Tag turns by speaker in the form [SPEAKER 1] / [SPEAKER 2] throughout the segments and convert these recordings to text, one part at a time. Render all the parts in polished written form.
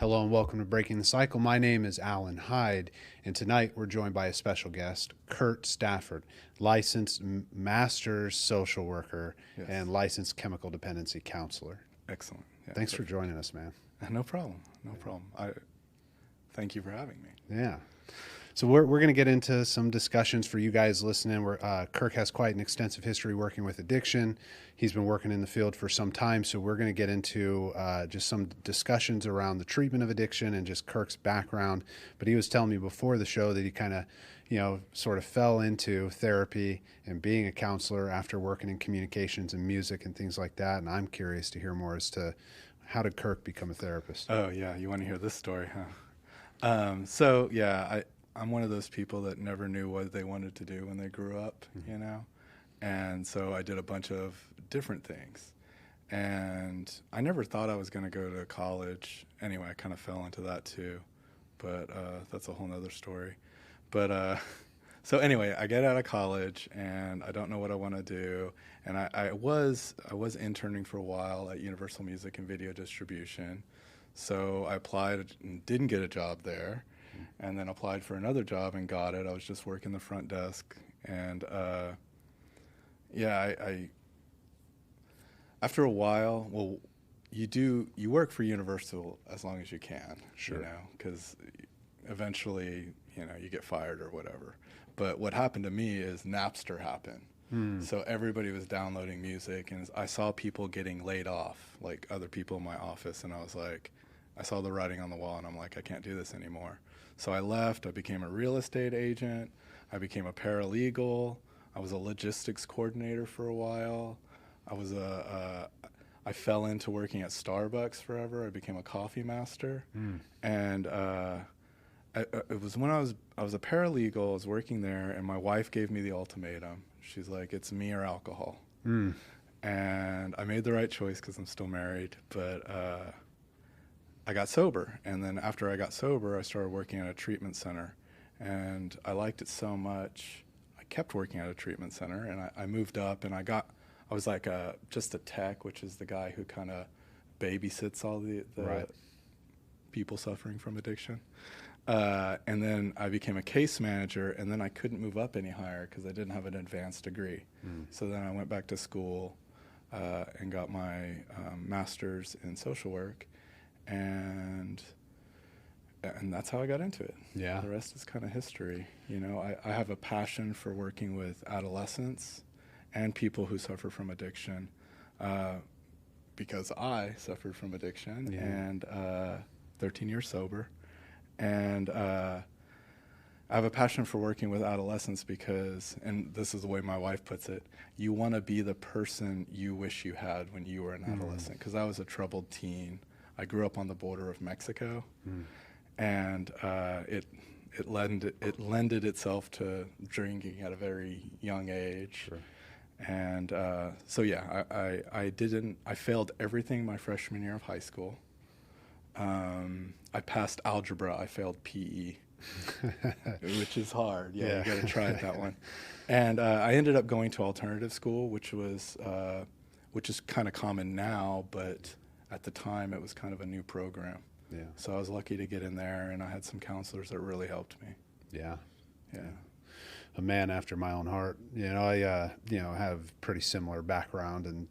[SPEAKER 1] Hello and welcome to Breaking the Cycle. My name is Alan Hyde, and tonight we're joined by a special guest, Kirk Stafford, licensed master's social worker
[SPEAKER 2] Yes.
[SPEAKER 1] and licensed chemical dependency counselor.
[SPEAKER 2] Excellent. Yeah,
[SPEAKER 1] Thanks for
[SPEAKER 2] perfect.
[SPEAKER 1] joining us, man.
[SPEAKER 2] No problem. No problem. Thank you for having me.
[SPEAKER 1] Yeah. So we're going to get into some discussions for you guys listening. Kirk has quite an extensive history working with addiction. He's been working in the field for some time, so we're going to get into just some discussions around the treatment of addiction and just Kirk's background. But he was telling me before the show that he kind of, sort of fell into therapy and being a counselor after working in communications and music and things like that. And I'm curious to hear more as to how did Kirk become a therapist?
[SPEAKER 2] Oh, yeah. You want to hear this story, huh? I'm one of those people that never knew what they wanted to do when they grew up, And so I did a bunch of different things. And I never thought I was going to go to college. Anyway, I kind of fell into that too. But that's a whole nother story. But so anyway, I get out of college and I don't know what I want to do. And I was interning for a while at Universal Music and Video Distribution. So I applied and didn't get a job there. And then applied for another job and got it. I was just working the front desk, and I after a while, well, you work for Universal as long as you can,
[SPEAKER 1] Sure.
[SPEAKER 2] because eventually, you get fired or whatever. But what happened to me is Napster happened. So everybody was downloading music, and I saw people getting laid off, like other people in my office, and I was like, I saw the writing on the wall, and I'm like, I can't do this anymore. So I left. I became a real estate agent. I became a paralegal. I was a logistics coordinator for a while. I fell into working at Starbucks forever. I became a coffee master. And it was when I was a paralegal. I was working there, and my wife gave me the ultimatum. She's like, it's me or alcohol. And I made the right choice because I'm still married, but I got sober. And then after I got sober, I started working at a treatment center. And I liked it so much, I kept working at a treatment center. And I moved up, and I was like just a tech, which is the guy who kind of babysits all the
[SPEAKER 1] Right.
[SPEAKER 2] people suffering from addiction. And then I became a case manager, and then I couldn't move up any higher because I didn't have an advanced degree. So then I went back to school and got my master's in social work. And that's how I got into it.
[SPEAKER 1] Yeah.
[SPEAKER 2] The rest is kind of history. I have a passion for working with adolescents and people who suffer from addiction because I suffered from addiction and 13 years sober. And I have a passion for working with adolescents because, and this is the way my wife puts it, you want to be the person you wish you had when you were an adolescent. Because I was a troubled teen. I grew up on the border of Mexico, and it lended itself to drinking at a very young age.
[SPEAKER 1] Sure.
[SPEAKER 2] And I failed everything my freshman year of high school. I passed algebra. I failed PE, which is hard. You got to try it, that one. And I ended up going to alternative school, which is kind of common now, but at the time it was kind of a new program.
[SPEAKER 1] Yeah.
[SPEAKER 2] So I was lucky to get in there, and I had some counselors that really helped me.
[SPEAKER 1] Yeah.
[SPEAKER 2] Yeah.
[SPEAKER 1] A man after my own heart. I have pretty similar background and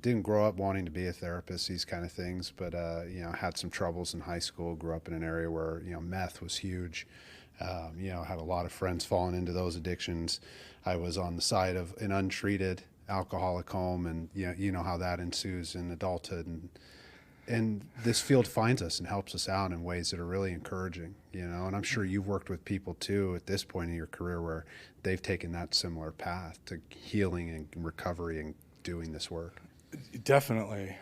[SPEAKER 1] didn't grow up wanting to be a therapist, these kind of things, but had some troubles in high school. Grew up in an area where meth was huge. Had a lot of friends falling into those addictions. I was on the side of an untreated alcoholic home, and you know how that ensues in adulthood, and this field finds us and helps us out in ways that are really encouraging, and I'm sure you've worked with people too at this point in your career where they've taken that similar path to healing and recovery and doing this work.
[SPEAKER 2] Definitely.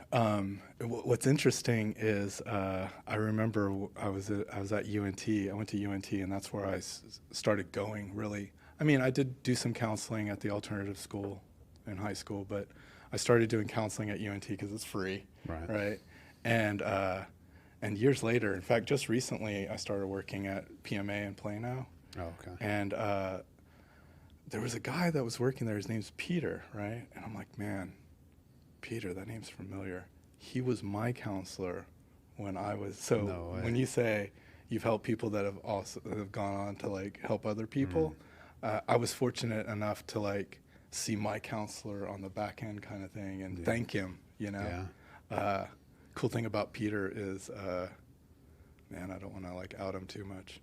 [SPEAKER 2] What's interesting is I remember I was at UNT. I went to UNT, and that's where I started going really. I mean, I did do some counseling at the alternative school in high school, but I started doing counseling at UNT because it's free, right? And years later, in fact, just recently, I started working at PMA in Plano.
[SPEAKER 1] Oh, okay.
[SPEAKER 2] And there was a guy that was working there. His name's Peter, right? And I'm like, man, Peter, that name's familiar. He was my counselor when I was,
[SPEAKER 1] No way.
[SPEAKER 2] when you say you've helped people that have gone on to like help other people, I was fortunate enough to like see my counselor on the back end kind of thing and thank him, you know.
[SPEAKER 1] Yeah.
[SPEAKER 2] Cool thing about Peter is, man, I don't want to like out him too much.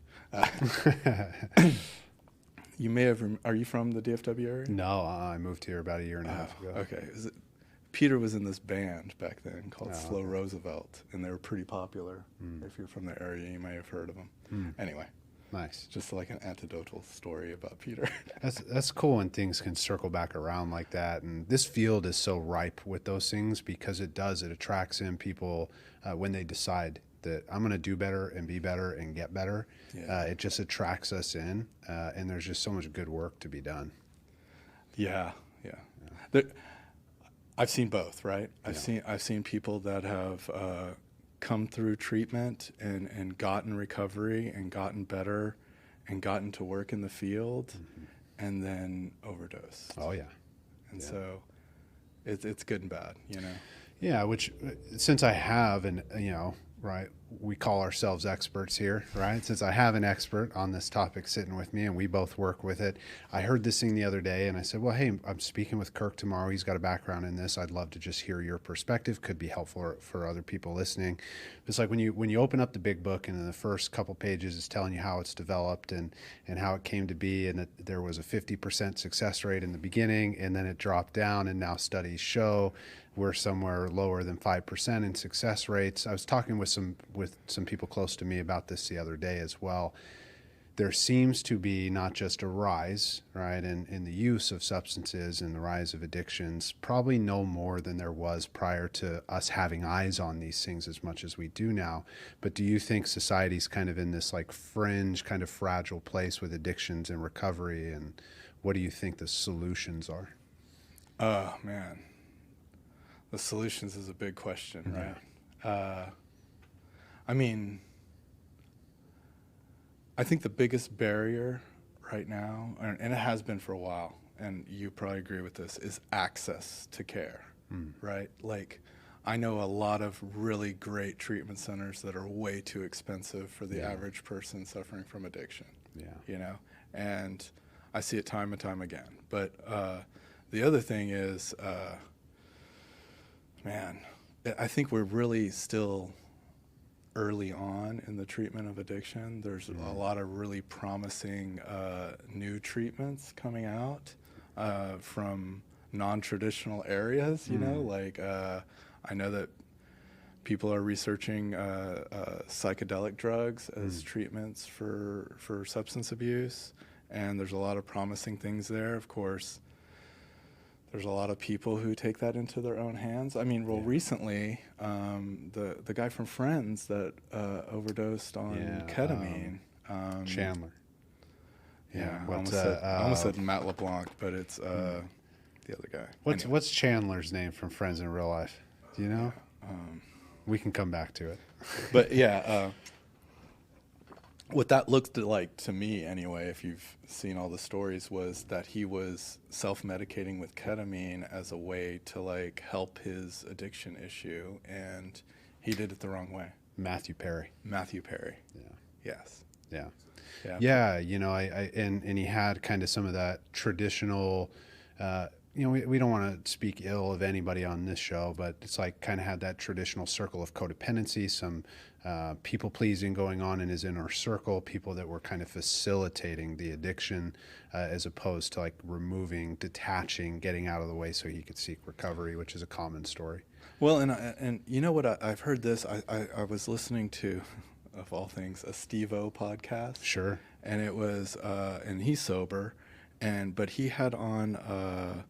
[SPEAKER 2] You may have, are you from the DFW area?
[SPEAKER 1] No, I moved here about a year and a half ago.
[SPEAKER 2] Okay. Peter was in this band back then called Slow
[SPEAKER 1] okay.
[SPEAKER 2] Roosevelt, and they were pretty popular. If you're from the area, you may have heard of them. Anyway,
[SPEAKER 1] Nice.
[SPEAKER 2] just like an anecdotal story about Peter.
[SPEAKER 1] That's cool when things can circle back around like that. And this field is so ripe with those things because it attracts in people when they decide that I'm going to do better and be better and get better.
[SPEAKER 2] Yeah.
[SPEAKER 1] It just attracts us in, and there's just so much good work to be done.
[SPEAKER 2] Yeah. I've seen both, right? I've seen people that have come through treatment and gotten recovery and gotten better and gotten to work in the field and then overdosed.
[SPEAKER 1] Oh yeah.
[SPEAKER 2] And so it's good and bad, you know?
[SPEAKER 1] Yeah, which since I have, and right, we call ourselves experts here, right? Since I have an expert on this topic sitting with me and we both work with it, I heard this thing the other day and I said, well, hey, I'm speaking with Kirk tomorrow. He's got a background in this. I'd love to just hear your perspective. Could be helpful for other people listening. It's like when you open up the big book and in the first couple pages is telling you how it's developed and how it came to be, and that there was a 50% success rate in the beginning and then it dropped down, and now studies show we're somewhere lower than 5% in success rates. I was talking with some people close to me about this the other day as well. There seems to be not just a rise, right, in the use of substances and the rise of addictions, probably no more than there was prior to us having eyes on these things as much as we do now. But do you think society's kind of in this like fringe, kind of fragile place with addictions and recovery? And what do you think the solutions are?
[SPEAKER 2] Oh, man. The solutions is a big question, right? I mean, I think the biggest barrier right now, and it has been for a while, and you probably agree with this, is access to care, right? Like, I know a lot of really great treatment centers that are way too expensive for the average person suffering from addiction.
[SPEAKER 1] Yeah.
[SPEAKER 2] You know, and I see it time and time again. But the other thing is, man, I think we're really still early on in the treatment of addiction. There's a lot of really promising new treatments coming out from non-traditional areas, you know, like I know that people are researching psychedelic drugs as treatments for substance abuse, and there's a lot of promising things there. Of course, there's a lot of people who take that into their own hands. I mean, recently, the guy from Friends that overdosed on ketamine.
[SPEAKER 1] Chandler.
[SPEAKER 2] Yeah, I almost said Matt LeBlanc, but it's the other guy.
[SPEAKER 1] What's Chandler's name from Friends in real life? Do you know? We can come back to it.
[SPEAKER 2] But yeah, what that looked like to me anyway, if you've seen all the stories, was that he was self-medicating with ketamine as a way to like help his addiction issue, and he did it the wrong way.
[SPEAKER 1] Matthew Perry.
[SPEAKER 2] Yeah. Yes.
[SPEAKER 1] Yeah.
[SPEAKER 2] Yeah.
[SPEAKER 1] Yeah. You know, and he had kind of some of that traditional, you know, we don't want to speak ill of anybody on this show, but it's like kind of had that traditional circle of codependency, some people pleasing going on in his inner circle, people that were kind of facilitating the addiction as opposed to like removing, detaching, getting out of the way so he could seek recovery, which is a common story.
[SPEAKER 2] Well, and you know what, I've heard this, I was listening to, of all things, a Steve-O podcast.
[SPEAKER 1] Sure.
[SPEAKER 2] And it was, and he's sober, but he had on,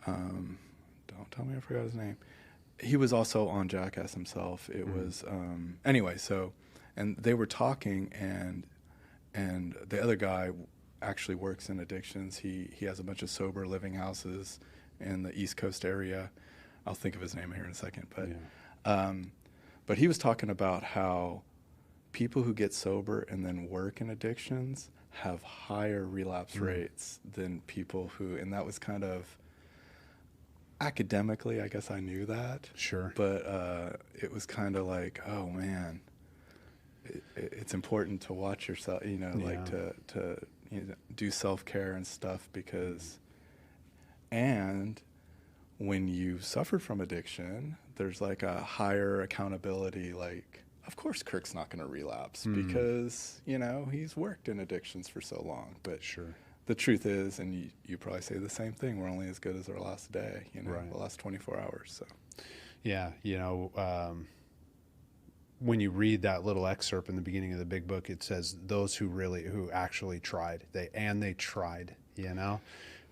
[SPEAKER 2] don't tell me I forgot his name. He was also on Jackass himself. It was, anyway, so, and they were talking, and the other guy actually works in addictions. He has a bunch of sober living houses in the East Coast area. I'll think of his name here in a second, but he was talking about how people who get sober and then work in addictions have higher relapse rates than people who, and that was kind of, academically, I guess I knew that.
[SPEAKER 1] Sure.
[SPEAKER 2] But it was kind of like, oh man, it's important to watch yourself, like to do self-care and stuff, because, and when you suffer from addiction, there's like a higher accountability. Like, of course, Kirk's not going to relapse because, he's worked in addictions for so long. But
[SPEAKER 1] Sure.
[SPEAKER 2] the truth is, and you probably say the same thing, we're only as good as our last day,
[SPEAKER 1] Right.
[SPEAKER 2] the last 24 hours. So,
[SPEAKER 1] Yeah. When you read that little excerpt in the beginning of the big book, it says those who actually tried, they tried,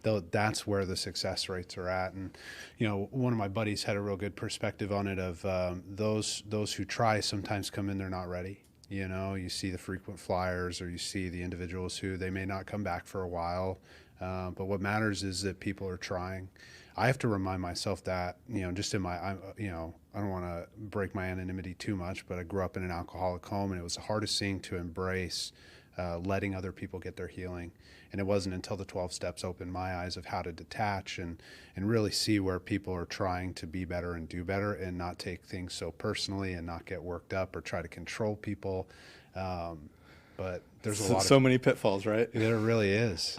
[SPEAKER 1] though that's where the success rates are at. And, one of my buddies had a real good perspective on it of those who try sometimes come in, they're not ready. You see the frequent flyers, or you see the individuals who they may not come back for a while. But what matters is that people are trying. I have to remind myself that, just in I don't want to break my anonymity too much, but I grew up in an alcoholic home, and it was the hardest thing to embrace, letting other people get their healing. And it wasn't until the 12 steps opened my eyes of how to detach and really see where people are trying to be better and do better, and not take things so personally and not get worked up or try to control people. But there's a lot
[SPEAKER 2] so many pitfalls, right?
[SPEAKER 1] There really is.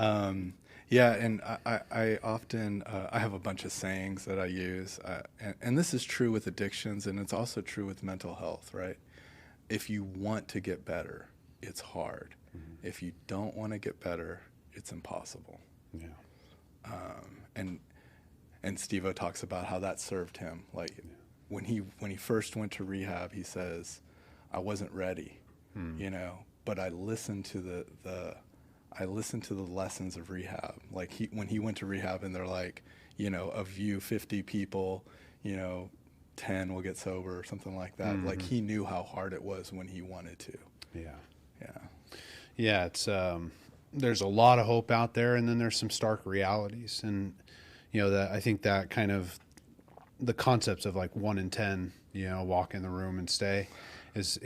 [SPEAKER 2] Yeah, and I often, I have a bunch of sayings that I use, and this is true with addictions, and it's also true with mental health, right? If you want to get better, it's hard. Mm-hmm. If you don't want to get better, it's impossible.
[SPEAKER 1] Yeah.
[SPEAKER 2] And Steve-O talks about how that served him. Like, when he first went to rehab, he says, I wasn't ready, but I listened to the lessons of rehab. Like, when he went to rehab, and they're like, of you 50 people, 10 will get sober or something like that. Mm-hmm. Like, he knew how hard it was when he wanted to.
[SPEAKER 1] Yeah. It's there's a lot of hope out there, and then there's some stark realities. And that, I think that kind of the concepts of like 1 in 10, walk in the room and stay, is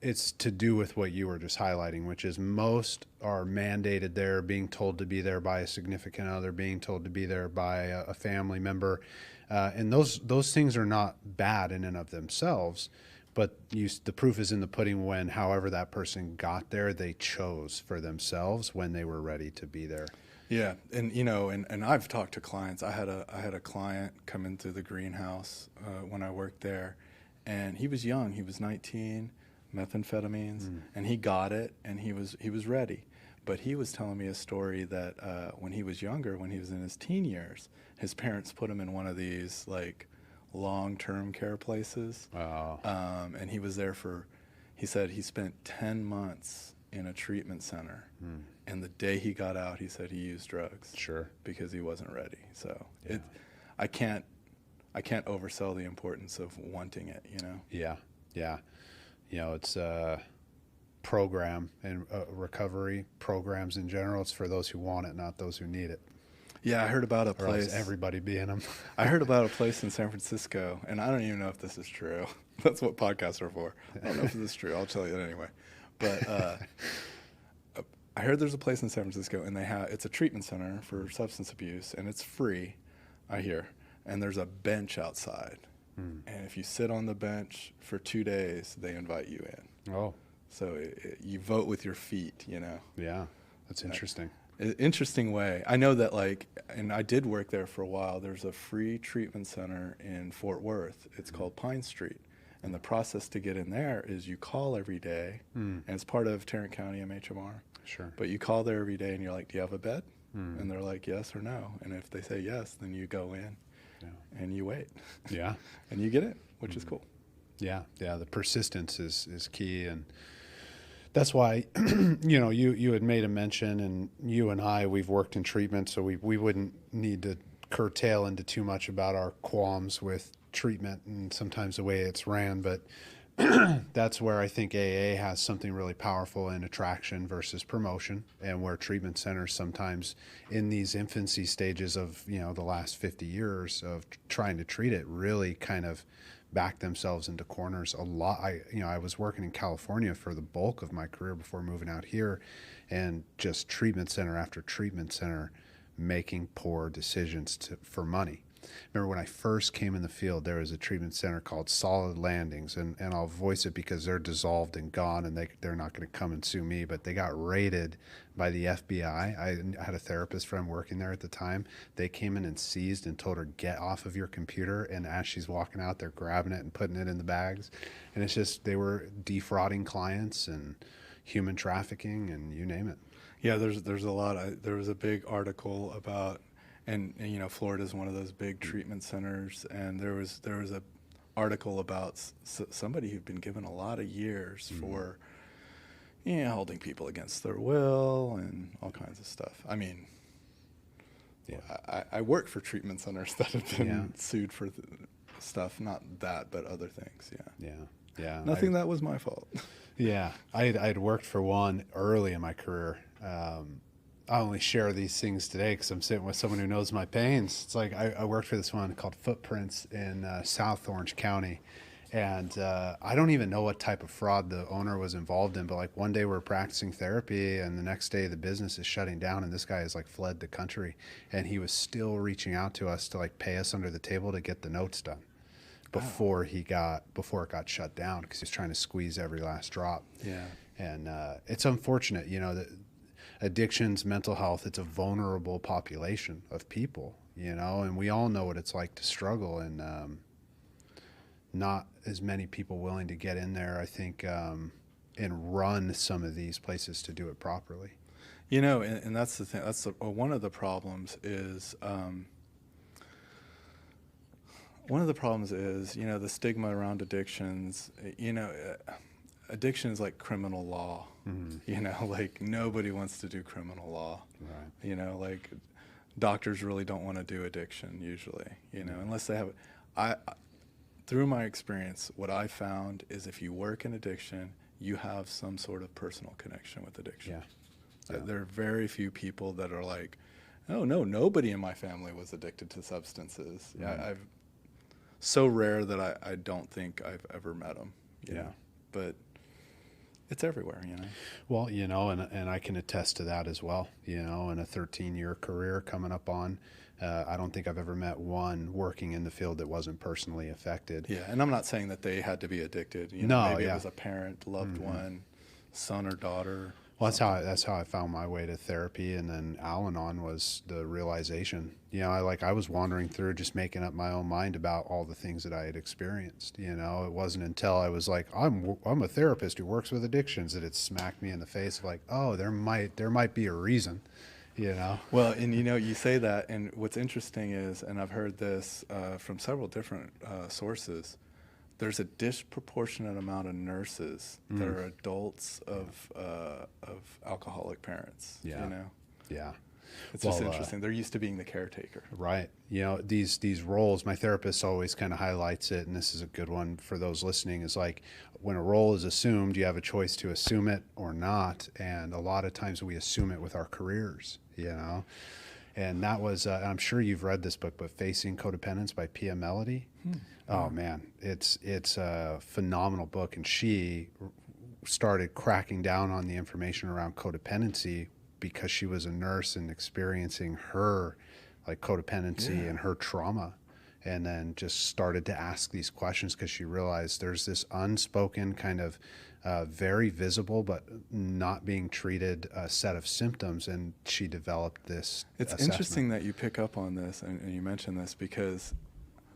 [SPEAKER 1] it's to do with what you were just highlighting, which is most are mandated there, being told to be there by a significant other, being told to be there by a family member. And those things are not bad in and of themselves, but the proof is in the pudding when, however that person got there, they chose for themselves when they were ready to be there.
[SPEAKER 2] Yeah, and and I've talked to clients. I had a client come into the greenhouse when I worked there, and he was young. He was 19, methamphetamines, and he got it, and he was ready. But he was telling me a story that when he was younger, when he was in his teen years, his parents put him in one of these like long-term care places.
[SPEAKER 1] Wow.
[SPEAKER 2] And he was there he said he spent 10 months in a treatment center. And the day he got out, he said he used drugs.
[SPEAKER 1] Sure.
[SPEAKER 2] Because he wasn't ready. So I can't oversell the importance of wanting it,
[SPEAKER 1] Yeah. It's program and recovery programs in general. It's for those who want it, not those who need it.
[SPEAKER 2] Yeah, I heard about a place.
[SPEAKER 1] Everybody be in them.
[SPEAKER 2] I heard about a place in San Francisco, and I don't even know if this is true. That's what podcasts are for. I don't know if this is true. I'll tell you it anyway. But I heard there's a place in San Francisco, and it's a treatment center for substance abuse, and it's free, I hear. And there's a bench outside. And if you sit on the bench for 2 days, they invite you in.
[SPEAKER 1] Oh.
[SPEAKER 2] So you vote with your feet,
[SPEAKER 1] Yeah, that's interesting.
[SPEAKER 2] Interesting way. I know that, and I did work there for a while. There's a free treatment center in Fort Worth. It's called Pine Street. And the process to get in there is you call every day, and it's part of Tarrant County MHMR.
[SPEAKER 1] Sure.
[SPEAKER 2] But you call there every day, and you're like, do you have a bed? And they're like, yes or no. And if they say yes, then you go in. And you wait.
[SPEAKER 1] Yeah.
[SPEAKER 2] And you get it, which is cool.
[SPEAKER 1] Yeah. The persistence is key, and that's why you had made a mention, and you and I, we've worked in treatment, so we wouldn't need to curtail into too much about our qualms with treatment and sometimes the way it's ran, but that's where I think AA has something really powerful in attraction versus promotion, and where treatment centers sometimes in these infancy stages of, the last 50 years of trying to treat it, really kind of back themselves into corners a lot. I was working in California for the bulk of my career before moving out here, and just treatment center after treatment center making poor decisions for money. remember when I first came in the field, there was a treatment center called Solid Landings, and I'll voice it because they're dissolved and gone, and they're not going to come and sue me, but they got raided by the FBI. I had a therapist friend working there at the time. They came in and seized and told her, get off of your computer, and as she's walking out, they're grabbing it and putting it in the bags. And it's just, they were defrauding clients and human trafficking and you name it.
[SPEAKER 2] Yeah, there's a lot. There was a big article about, and you know, Florida is one of those big treatment centers, and there was a article about somebody who'd been given a lot of years for, you know, holding people against their will and all kinds of stuff. I mean, I work for treatment centers that have been sued for stuff, not that, but other things.
[SPEAKER 1] Yeah.
[SPEAKER 2] Nothing that was my fault.
[SPEAKER 1] Yeah, I'd worked for one early in my career. I only share these things today because I'm sitting with someone who knows my pains. It's like I worked for this one called Footprints in South Orange County. And I don't even know what type of fraud the owner was involved in, but like one day we're practicing therapy and the next day the business is shutting down and this guy has like fled the country and he was still reaching out to us to like pay us under the table to get the notes done before it got shut down because he's trying to squeeze every last drop.
[SPEAKER 2] Yeah.
[SPEAKER 1] And it's unfortunate, you know, that addictions, mental health, it's a vulnerable population of people, you know, and we all know what it's like to struggle and not as many people willing to get in there, I think, and run some of these places to do it properly.
[SPEAKER 2] You know, and that's the thing. That's one of the problems is, you know, the stigma around addictions. You know, addiction is like criminal law. You know, like nobody wants to do criminal law.
[SPEAKER 1] Right.
[SPEAKER 2] You know, like doctors really don't want to do addiction usually. You know, unless they have. Through my experience, what I found is if you work in addiction, you have some sort of personal connection with addiction.
[SPEAKER 1] Yeah.
[SPEAKER 2] There are very few people that are like, oh no, nobody in my family was addicted to substances. I've so rare that I don't think I've ever met them. You know? But it's everywhere, you know.
[SPEAKER 1] Well, you know, and I can attest to that as well. You know, in a 13-year career coming up on, I don't think I've ever met one working in the field that wasn't personally affected.
[SPEAKER 2] Yeah, and I'm not saying that they had to be addicted. You know, maybe it was a parent, loved one, son or daughter.
[SPEAKER 1] Well, that's how I found my way to therapy, and then Al-Anon was the realization. You know, I was wandering through just making up my own mind about all the things that I had experienced. You know, it wasn't until I was like, I'm a therapist who works with addictions that it smacked me in the face of like, oh, there might be a reason. You know?
[SPEAKER 2] Well, and you know, you say that, and what's interesting is, and I've heard this from several different sources, there's a disproportionate amount of nurses that are adults of alcoholic parents.
[SPEAKER 1] Yeah.
[SPEAKER 2] You know?
[SPEAKER 1] Yeah.
[SPEAKER 2] It's just interesting. They're used to being the caretaker.
[SPEAKER 1] Right. You know, these roles, my therapist always kind of highlights it, and this is a good one for those listening, is like when a role is assumed, you have a choice to assume it or not. And a lot of times we assume it with our careers, you know. And that was, I'm sure you've read this book, but Facing Codependence by Pia Mellody. Oh, man, it's a phenomenal book. And she started cracking down on the information around codependency because she was a nurse and experiencing her like codependency and her trauma, and then just started to ask these questions because she realized there's this unspoken kind of very visible but not being treated set of symptoms, and she developed this
[SPEAKER 2] It's
[SPEAKER 1] assessment.
[SPEAKER 2] interesting that you pick up on this and you mention this because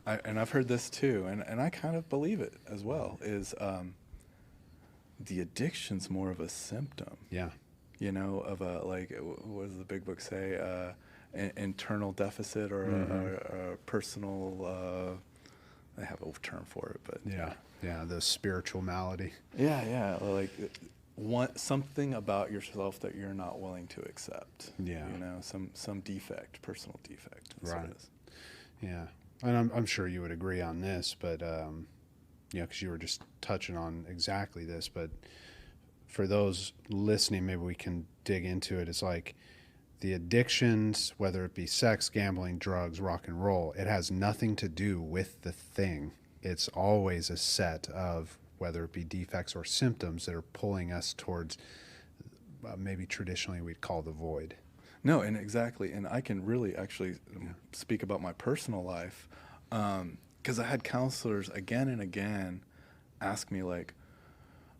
[SPEAKER 2] I've heard this too, and I kind of believe it as well, is the addiction's more of a symptom.
[SPEAKER 1] Yeah.
[SPEAKER 2] You know, of a, like, what does the big book say? An internal deficit or a personal, they have a term for it, but.
[SPEAKER 1] Yeah, the spiritual malady.
[SPEAKER 2] Yeah, like something about yourself that you're not willing to accept.
[SPEAKER 1] Yeah.
[SPEAKER 2] You know, some defect, personal defect. That's
[SPEAKER 1] Right.
[SPEAKER 2] what it is.
[SPEAKER 1] Yeah, and I'm sure you would agree on this, but, you know, because you were just touching on exactly this, but for those listening, maybe we can dig into it. It's like the addictions, whether it be sex, gambling, drugs, rock and roll, it has nothing to do with the thing. It's always a set of, whether it be defects or symptoms, that are pulling us towards maybe traditionally we'd call the void.
[SPEAKER 2] No, and exactly. And I can really actually speak about my personal life, because I had counselors again and again ask me, like,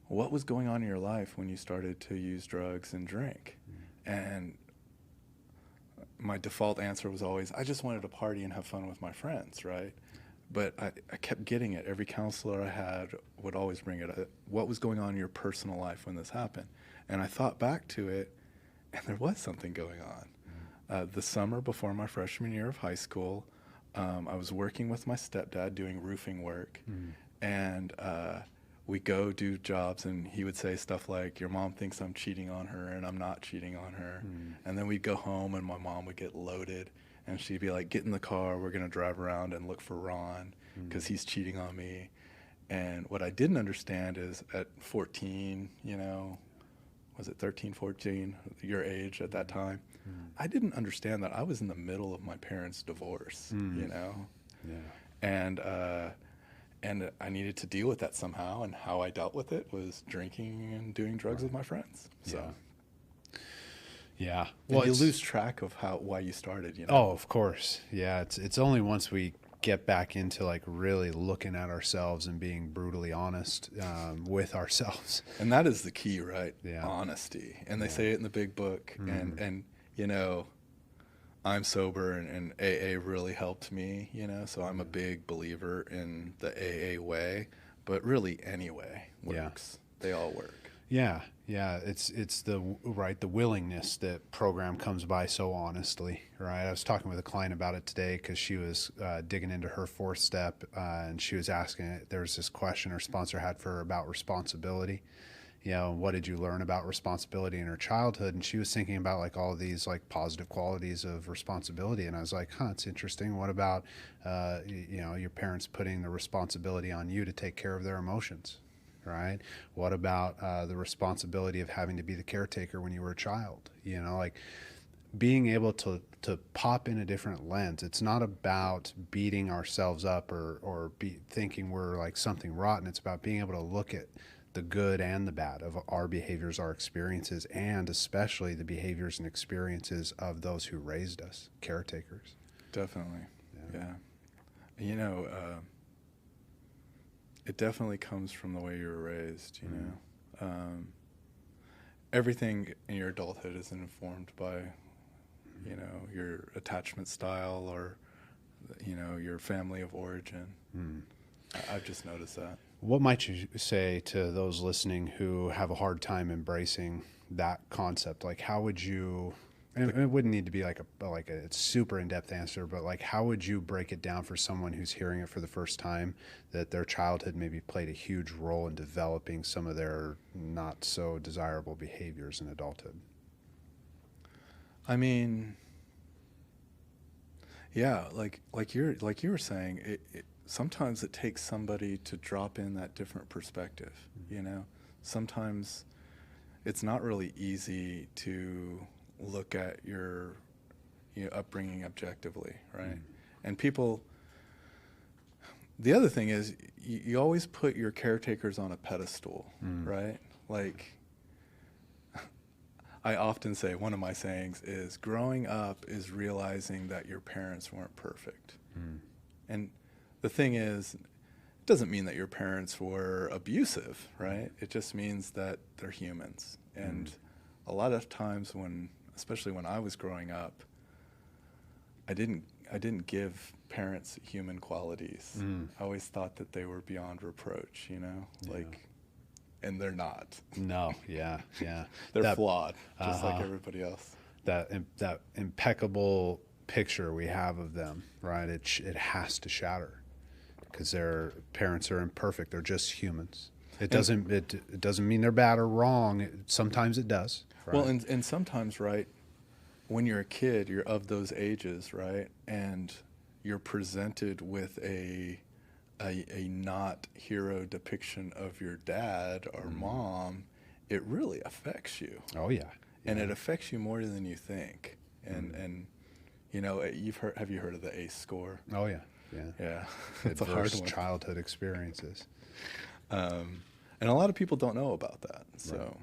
[SPEAKER 2] what was going on in your life when you started to use drugs and drink? And my default answer was always, I just wanted to party and have fun with my friends, right? But I kept getting it. Every counselor I had would always bring it. What was going on in your personal life when this happened? And I thought back to it, and there was something going on. The summer before my freshman year of high school, I was working with my stepdad doing roofing work, and we go do jobs, and he would say stuff like, your mom thinks I'm cheating on her, and I'm not cheating on her. And then we'd go home, and my mom would get loaded, and she'd be like, get in the car, we're going to drive around and look for Ron because he's cheating on me. And what I didn't understand is at 14, was it 13, 14, your age at that time, I didn't understand that I was in the middle of my parents' divorce, And I needed to deal with that somehow, and how I dealt with it was drinking and doing drugs with my friends. So, well, you lose track of why you started.
[SPEAKER 1] Oh, of course, yeah. It's only once we get back into like really looking at ourselves and being brutally honest with ourselves.
[SPEAKER 2] And that is the key, right?
[SPEAKER 1] Yeah.
[SPEAKER 2] Honesty. And they say it in the big book. And I'm sober, and AA really helped me, so I'm a big believer in the AA way, but really any way works. They all work.
[SPEAKER 1] Yeah. It's the willingness that program comes by so honestly, right? I was talking with a client about it today because she was digging into her fourth step, and she was asking, there was this question her sponsor had for her about responsibility. What did you learn about responsibility in her childhood? And she was thinking about like all of these like positive qualities of responsibility. And I was like, it's interesting. What about, your parents putting the responsibility on you to take care of their emotions, right? What about the responsibility of having to be the caretaker when you were a child? Like being able to pop in a different lens. It's not about beating ourselves up or thinking we're like something rotten. It's about being able to look at the good and the bad of our behaviors, our experiences, and especially the behaviors and experiences of those who raised us, caretakers.
[SPEAKER 2] Definitely. Yeah. It definitely comes from the way you were raised, everything in your adulthood is informed by, your attachment style or, your family of origin. I've just noticed that.
[SPEAKER 1] What might you say to those listening who have a hard time embracing that concept? Like, how would you, and it wouldn't need to be like a super in-depth answer, but like, how would you break it down for someone who's hearing it for the first time, that their childhood maybe played a huge role in developing some of their not so desirable behaviors in adulthood?
[SPEAKER 2] I mean, yeah, like you were saying, sometimes it takes somebody to drop in that different perspective, Sometimes it's not really easy to look at your upbringing objectively, right? And people, the other thing is you always put your caretakers on a pedestal, right? Like, I often say, one of my sayings is, growing up is realizing that your parents weren't perfect. And the thing is, it doesn't mean that your parents were abusive, right? It just means that they're humans. And a lot of times especially when I was growing up, I didn't give parents human qualities. I always thought that they were beyond reproach, and they're not.
[SPEAKER 1] No, yeah.
[SPEAKER 2] They're flawed, just like everybody else.
[SPEAKER 1] That impeccable picture we have of them, right? It has to shatter because their parents are imperfect. They're just humans. It doesn't mean they're bad or wrong. Sometimes it does. Right?
[SPEAKER 2] Well, and sometimes, right, when you're a kid, you're of those ages, right, and you're presented with a not hero depiction of your dad or mom, it really affects you.
[SPEAKER 1] Oh yeah.
[SPEAKER 2] And it affects you more than you think. And have you heard of the ACE score?
[SPEAKER 1] Oh yeah.
[SPEAKER 2] Yeah. It's a hard one.
[SPEAKER 1] Childhood experiences.
[SPEAKER 2] And a lot of people don't know about that. So.
[SPEAKER 1] Right.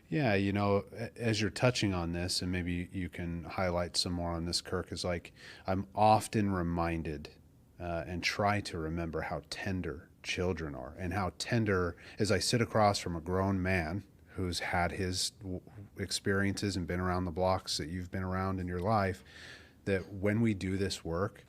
[SPEAKER 1] Yeah, you know, as you're touching on this, and maybe you can highlight some more on this, Kirk, is like I'm often reminded and try to remember how tender children are, and how tender as I sit across from a grown man who's had his experiences and been around the blocks that you've been around in your life, that when we do this work,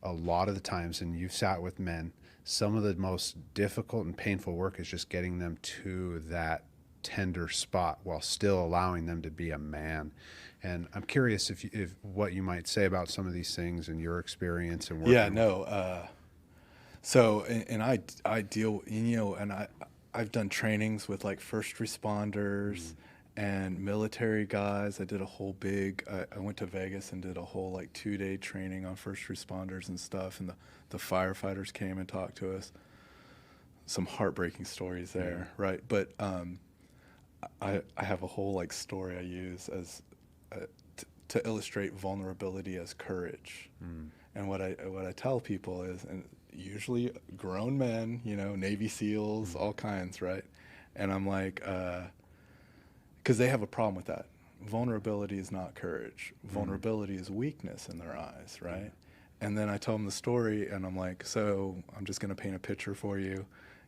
[SPEAKER 1] a lot of the times, and you've sat with men, some of the most difficult and painful work is just getting them to that tender spot while still allowing them to be a man. And I'm curious if what you might say about some of these things and your experience and working.
[SPEAKER 2] Yeah, no. So, and I deal, you know, and I've done trainings with like first responders and military guys. I did a whole I went to Vegas and did a whole like 2-day training on first responders and stuff. And the firefighters came and talked to us. Some heartbreaking stories there, right? But I have a whole like story I use as to illustrate vulnerability as courage. And what I tell people is, and usually grown men, you know, Navy SEALs, all kinds, right? And I'm like, because they have a problem with that. Vulnerability is not courage. Vulnerability is weakness in their eyes, right? And then I tell them the story, and I'm like, so I'm just going to paint a picture for you.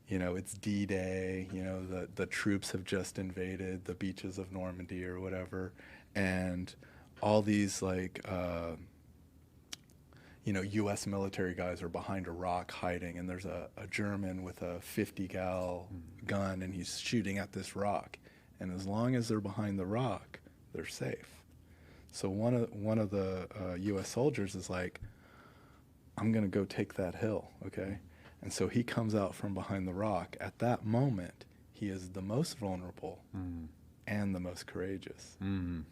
[SPEAKER 2] You know, it's D-Day, you know, the troops have just invaded the beaches of Normandy or whatever, and all these, like, you know, U.S. military guys are behind a rock hiding, and there's a German with a 50-gal gun, and he's shooting at this rock. And as long as they're behind the rock, they're safe. So one of the U.S. soldiers is like, I'm going to go take that hill, okay? And so he comes out from behind the rock. At that moment, he is the most vulnerable and the most courageous. And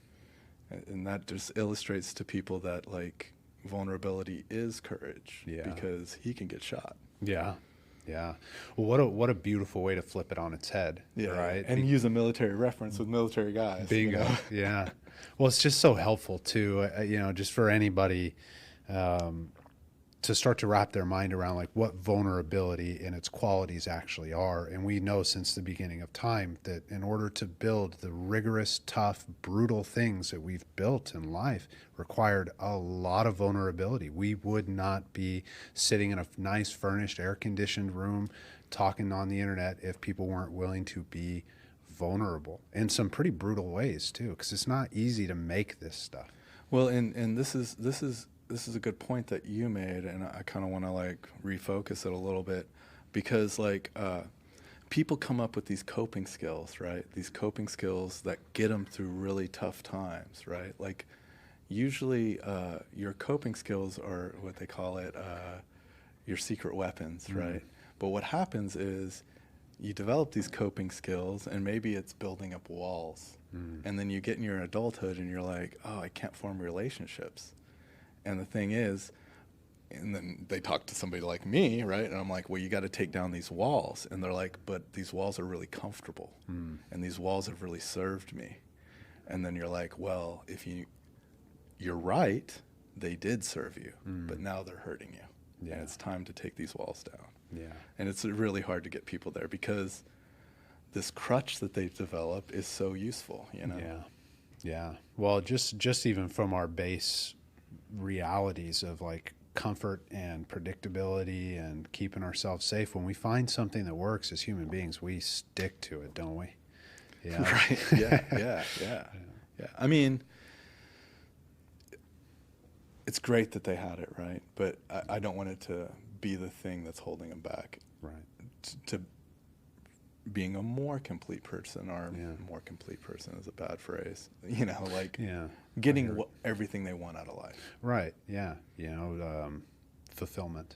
[SPEAKER 2] that just illustrates to people that, like, vulnerability is courage because he can get shot.
[SPEAKER 1] Yeah. Yeah. Well, what a beautiful way to flip it on its head, right?
[SPEAKER 2] And use a military reference with military guys.
[SPEAKER 1] Bingo. You know? Yeah. Well, it's just so helpful too, you know, just for anybody to start to wrap their mind around like what vulnerability and its qualities actually are. And we know since the beginning of time that in order to build the rigorous, tough, brutal things that we've built in life required a lot of vulnerability. We would not be sitting in a nice, furnished, air-conditioned room talking on the internet if people weren't willing to be vulnerable in some pretty brutal ways too, because it's not easy to make this stuff.
[SPEAKER 2] Well, and this is a good point that you made, and I kind of want to like refocus it a little bit, because like people come up with these coping skills, right? These coping skills that get them through really tough times, right? Like usually your coping skills are what they call it, your secret weapons, right? But what happens is you develop these coping skills, and maybe it's building up walls, and then you get in your adulthood and you're like, oh, I can't form relationships. And the thing is, and then they talk to somebody like me, right? And I'm like, well, you got to take down these walls. And they're like, but these walls are really comfortable. And these walls have really served me. And then you're like, well, if you're right, they did serve you, but now they're hurting you. Yeah. And it's time to take these walls down. Yeah. And it's really hard to get people there because this crutch that they've developed is so useful, you know?
[SPEAKER 1] Yeah. Yeah. Well, just even from our base realities of like comfort and predictability and keeping ourselves safe, when we find something that works as human beings, we stick to it, don't we? Yeah.
[SPEAKER 2] Right. Yeah. I mean, it's great that they had it, right? But I don't want it to be the thing that's holding them back.
[SPEAKER 1] Right.
[SPEAKER 2] To being a more complete person, or more complete person is a bad phrase, you know, like getting everything they want out of life.
[SPEAKER 1] Right. Yeah. You know, fulfillment.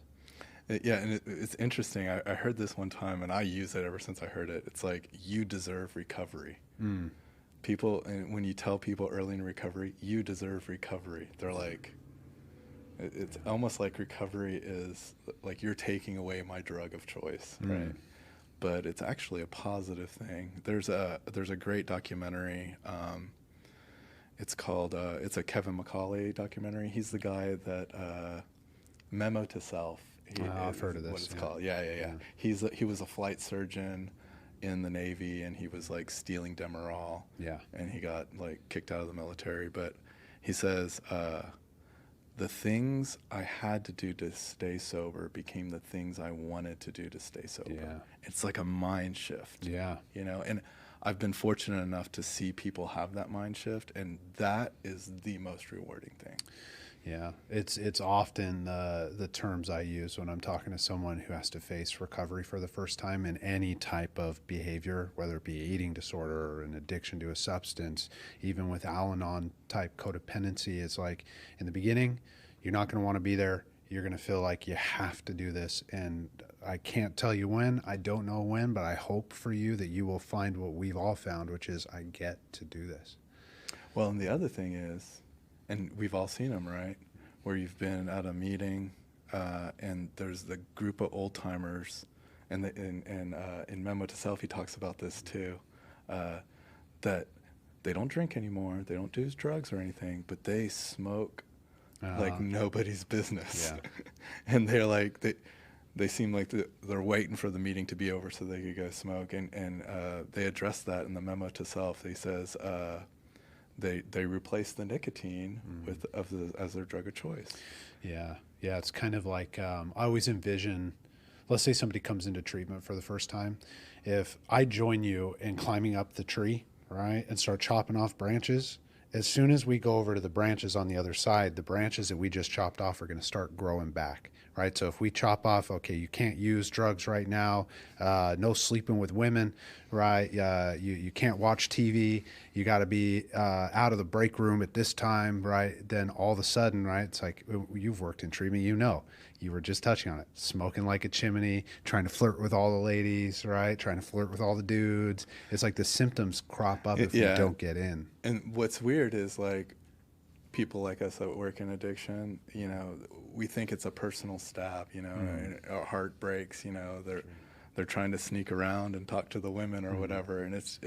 [SPEAKER 2] And it's interesting. I heard this one time, and I use it ever since I heard it. It's like, you deserve recovery. People, and when you tell people early in recovery, you deserve recovery, they're like, it's almost like recovery is like you're taking away my drug of choice, right? But it's actually a positive thing. There's a great documentary. It's called it's a Kevin McCauley documentary. He's the guy that Memo to Self.
[SPEAKER 1] I've heard of this.
[SPEAKER 2] What it's called. Yeah. He was a flight surgeon in the Navy, and he was like stealing Demerol.
[SPEAKER 1] Yeah.
[SPEAKER 2] And he got like kicked out of the military. But he says, the things I had to do to stay sober became the things I wanted to do to stay sober.
[SPEAKER 1] Yeah.
[SPEAKER 2] It's like a mind shift.
[SPEAKER 1] Yeah.
[SPEAKER 2] You know, and I've been fortunate enough to see people have that mind shift, and that is the most rewarding thing.
[SPEAKER 1] Yeah, it's often the terms I use when I'm talking to someone who has to face recovery for the first time in any type of behavior, whether it be eating disorder or an addiction to a substance, even with Al-Anon type codependency. It's like in the beginning, you're not going to want to be there. You're going to feel like you have to do this. And I can't tell you when, I don't know when, but I hope for you that you will find what we've all found, which is I get to do this.
[SPEAKER 2] Well, and the other thing is, and we've all seen them, right? Where you've been at a meeting, and there's the group of old timers, and in Memo to Self, he talks about this too, that they don't drink anymore, they don't do drugs or anything, but they smoke like nobody's business.
[SPEAKER 1] Yeah.
[SPEAKER 2] And they're like, they seem like they're waiting for the meeting to be over so they could go smoke, and they address that in the Memo to Self. He says, they replace the nicotine as their drug of choice.
[SPEAKER 1] Yeah. It's kind of like I always envision, let's say somebody comes into treatment for the first time. If I join you in climbing up the tree, right, and start chopping off branches, as soon as we go over to the branches on the other side, the branches that we just chopped off are going to start growing back, right? So if we chop off, okay, you can't use drugs right now, no sleeping with women, right? You can't watch TV. You got to be out of the break room at this time, right? Then all of a sudden, right, it's like you've worked in treatment, you know. You were just touching on it, smoking like a chimney, trying to flirt with all the ladies, right? Trying to flirt with all the dudes. It's like the symptoms crop up if you don't get in.
[SPEAKER 2] And what's weird is like people like us that work in addiction, you know, we think it's a personal stab, you know, and our heart breaks, you know, they're trying to sneak around and talk to the women or whatever, and it's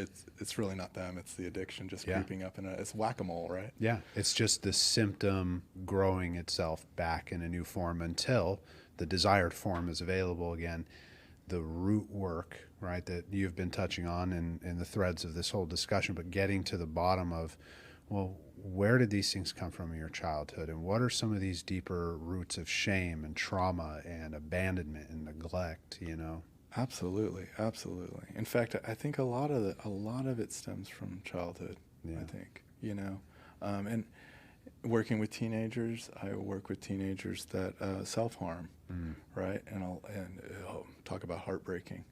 [SPEAKER 2] really not them, it's the addiction just creeping up, and it's whack-a-mole, right?
[SPEAKER 1] Yeah, it's just the symptom growing itself back in a new form until the desired form is available again. The root work, right, that you've been touching on in the threads of this whole discussion, but getting to the bottom of, well, where did these things come from in your childhood, and what are some of these deeper roots of shame and trauma and abandonment and neglect, you know?
[SPEAKER 2] Absolutely. In fact, I think a lot of it stems from childhood.
[SPEAKER 1] Yeah.
[SPEAKER 2] I think, you know, and working with teenagers, I work with teenagers that self-harm, right? And I'll talk about heartbreaking.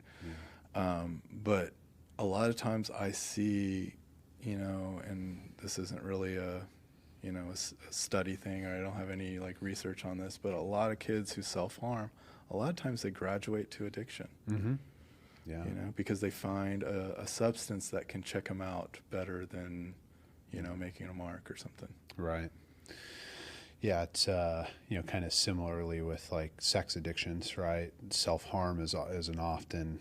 [SPEAKER 2] But a lot of times I see, you know, and this isn't really a study thing, or I don't have any like research on this, but a lot of kids who self-harm, a lot of times they graduate to addiction.
[SPEAKER 1] Yeah.
[SPEAKER 2] You know, because they find a substance that can check them out better than, you know, making a mark or something.
[SPEAKER 1] Right. Yeah, it's you know, kind of similarly with like sex addictions, right? Self-harm is an often